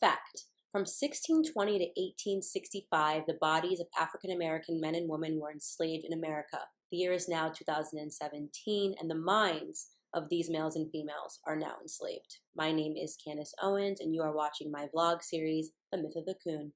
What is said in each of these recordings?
Fact. From 1620 to 1865, the bodies of African American men and women were enslaved in America. The year is now 2017, and the minds of these males and females are now enslaved. My name is Candace Owens, and you are watching my vlog series, The Myth of the Coon.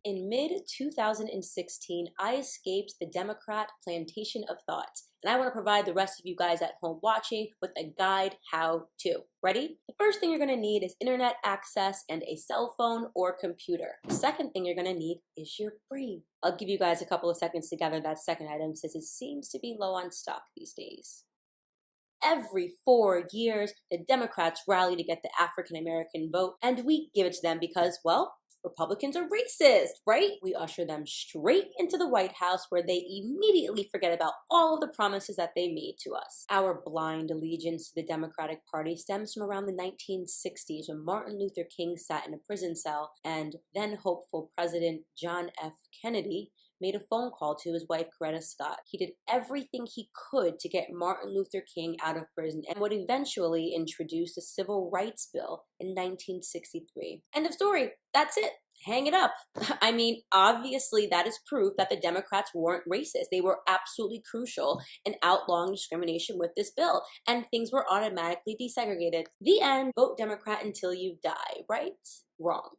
In mid-2016, I escaped the Democrat plantation of thought, and I want to provide the rest of you guys at home watching with a guide how-to. Ready? The first thing you're going to need is internet access and a cell phone or computer. The second thing you're going to need is your brain. I'll give you guys a couple of seconds to gather that second item since it seems to be low on stock these days. Every 4 years, the Democrats rally to get the African American vote, and we give it to them because, well, Republicans are racist, right? We usher them straight into the White House where they immediately forget about all of the promises that they made to us. Our blind allegiance to the Democratic Party stems from around the 1960s when Martin Luther King sat in a prison cell and then hopeful President John F. Kennedy made a phone call to his wife, Coretta Scott. He did everything he could to get Martin Luther King out of prison and would eventually introduce the Civil Rights Bill in 1963. End of story. That's it. Hang it up. I mean, obviously that is proof that the Democrats weren't racist. They were absolutely crucial in outlawing discrimination with this bill, and things were automatically desegregated. The end. Vote Democrat until you die, right? Wrong.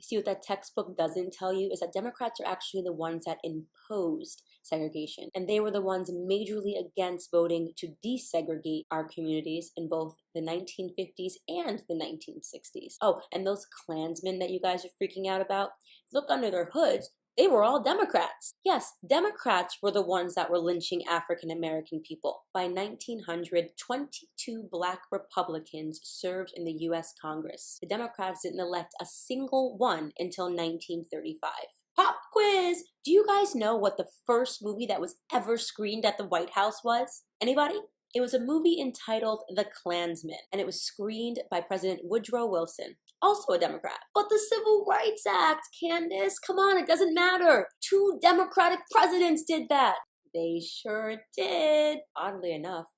See, what that textbook doesn't tell you is that Democrats are actually the ones that imposed segregation, and they were the ones majorly against voting to desegregate our communities in both the 1950s and the 1960s. Oh, and those Klansmen that you guys are freaking out about, look under their hoods. They were all Democrats. Yes, Democrats were the ones that were lynching African American people. By 1900, 22 Black Republicans served in the U.S. Congress. The Democrats didn't elect a single one until 1935. Pop quiz! Do you guys know what the first movie that was ever screened at the White House was? Anybody? It was a movie entitled The Klansman, and it was screened by President Woodrow Wilson, also a Democrat. But the Civil Rights Act, Candace, come on, it doesn't matter. 2 Democratic presidents did that. They sure did. Oddly enough,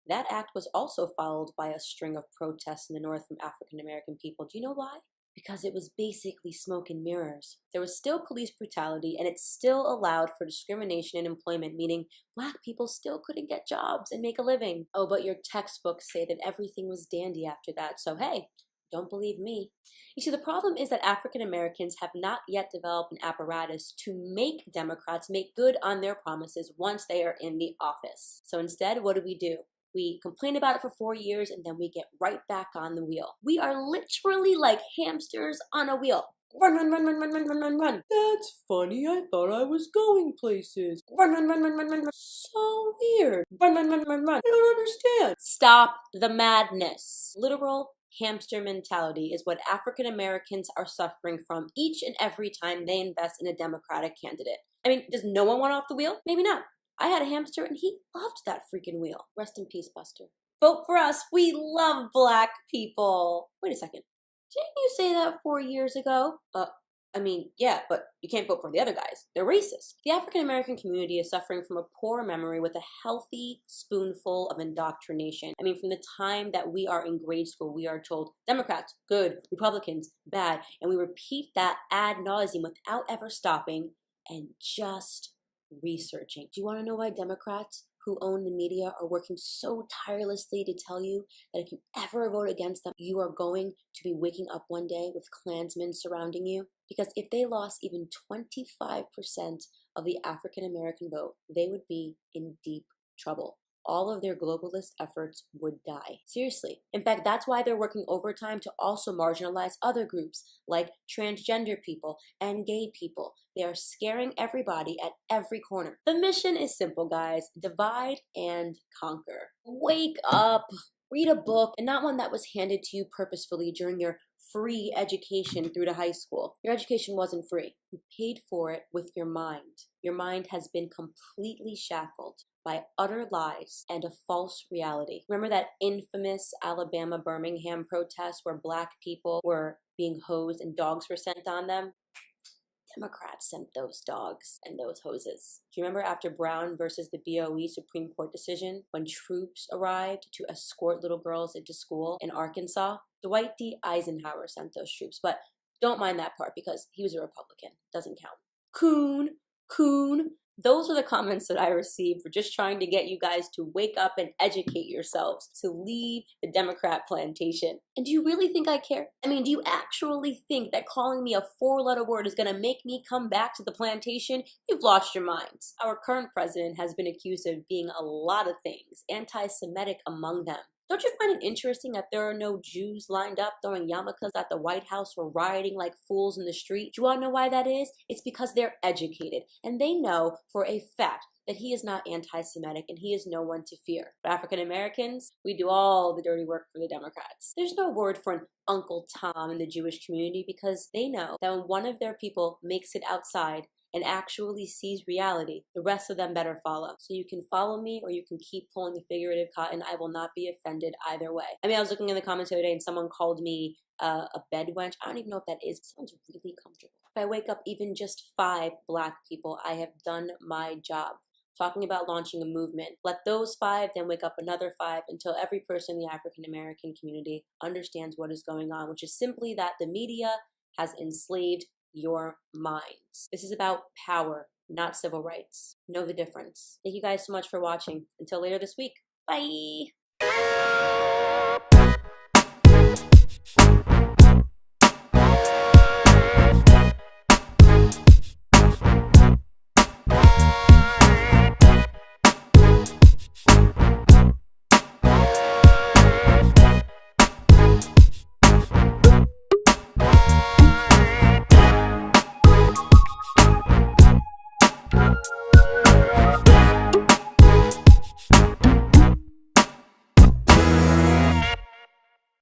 that act was also followed by a string of protests in the North from African American people. Do you know why? Because it was basically smoke and mirrors. There was still police brutality, and it still allowed for discrimination in employment, meaning Black people still couldn't get jobs and make a living. Oh, but your textbooks say that everything was dandy after that, so hey, don't believe me. You see, the problem is that African Americans have not yet developed an apparatus to make Democrats make good on their promises once they are in the office. So instead, what do? We complain about it for 4 years, and then we get right back on the wheel. We are literally like hamsters on a wheel. Run, run, run, run, run, run, run, run, run. That's funny. I thought I was going places. Run, run, run, run, run, run, run. So weird. Run, run, run, run, run. I don't understand. Stop the madness. Literal hamster mentality is what African Americans are suffering from each and every time they invest in a Democratic candidate. I mean, does no one want off the wheel? Maybe not. I had a hamster and he loved that freaking wheel. Rest in peace, Buster. Vote for us. We love Black people. Wait a second. Didn't you say that 4 years ago? I mean, yeah, but you can't vote for the other guys. They're racist. The African American community is suffering from a poor memory with a healthy spoonful of indoctrination. I mean, from the time that we are in grade school, we are told Democrats, good, Republicans, bad, and we repeat that ad nauseum without ever stopping and just researching. Do you want to know why Democrats who own the media are working so tirelessly to tell you that if you ever vote against them, you are going to be waking up one day with Klansmen surrounding you? Because if they lost even 25% of the African American vote, they would be in deep trouble. All of their globalist efforts would die. Seriously. In fact, that's why they're working overtime to also marginalize other groups like transgender people and gay people. They are scaring everybody at every corner. The mission is simple, guys. Divide and conquer. Wake up. Read a book, and not one that was handed to you purposefully during your free education through to high school. Your education wasn't free. You paid for it with your mind. Your mind has been completely shackled by utter lies and a false reality. Remember that infamous Alabama Birmingham protest where Black people were being hosed and dogs were sent on them? Democrats sent those dogs and those hoses. Do you remember after Brown versus the BOE Supreme Court decision when troops arrived to escort little girls into school in Arkansas? Dwight D. Eisenhower sent those troops, but don't mind that part because he was a Republican. Doesn't count. Coon, Coon. Those are the comments that I received for just trying to get you guys to wake up and educate yourselves to leave the Democrat plantation. And do you really think I care? I mean, do you actually think that calling me a four-letter word is going to make me come back to the plantation? You've lost your minds. Our current president has been accused of being a lot of things, anti-Semitic among them. Don't you find it interesting that there are no Jews lined up throwing yarmulkes at the White House or rioting like fools in the street? Do you want to know why that is? It's because they're educated and they know for a fact that he is not anti-Semitic and he is no one to fear. But African Americans, we do all the dirty work for the Democrats. There's no word for an Uncle Tom in the Jewish community because they know that when one of their people makes it outside and actually sees reality, the rest of them better follow. So you can follow me or you can keep pulling the figurative cotton. I will not be offended either way. I mean, I was looking in the comments the other day and someone called me a bed wench. I don't even know what that is. It sounds really comfortable. If I wake up even just 5 Black people, I have done my job. Talking about launching a movement. Let those 5 then wake up another 5 until every person in the African American community understands what is going on, which is simply that the media has enslaved your minds. This is about power, not civil rights. Know the difference. Thank you guys so much for watching. Until later this week. Bye!